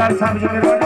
सरदार साहब जी मेरे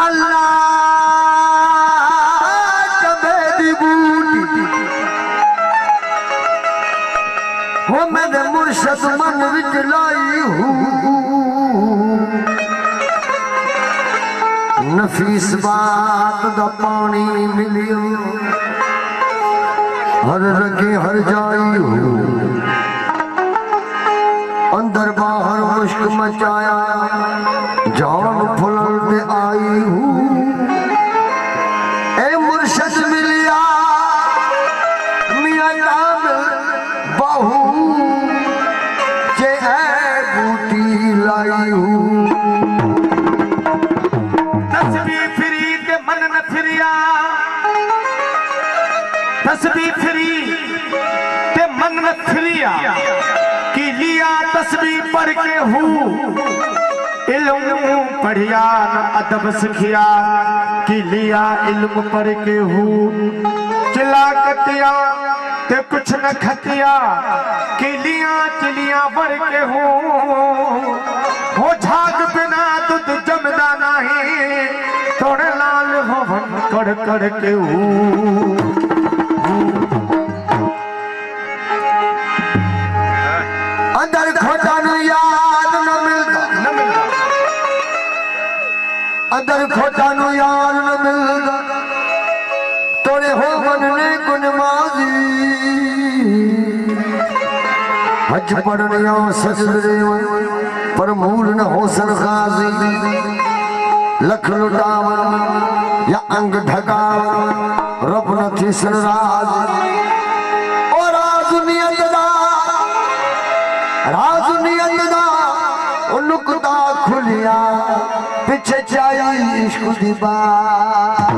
अल्लाह चबेदी बूटी हो मेरे मुर्शद मन विच लाई हूँ नफीस बात दा पानी मिलियो हर रगे हर जाई हूँ अंदर बाहर मुश्क मचाया जान फुलन पे आई हूँ ए मुर्शद मिलिया मियां कामिल बहू जे है बूटी लाई हूँ तस्बीह फिरी ते मन न फिरिया कि लिया तस्बीह पढ़ के हूँ इल्म पढ़िया न अदब सिखिया कि लिया इल्म पढ़ के हूँ चिला कटिया ते कुछ न खटिया कि लिया चिलिया पढ़ के हूँ हो झाग बिना दूध जमदा नहीं थोड़े लाल हो कड़ कड़ के हूँ अंदर खोटा नु याद न मिलता अंदर खोटा नु याद न मिलता तोरे हो मन ने गुनमाजी हज पढ़ने सजदे पर मूल न हो सरखाजी लख लुटावन या अंग ढकावन रब न थी सरराज और राज नियत दा नुकता खुलिया पिछे चाहिए इश्क दी बात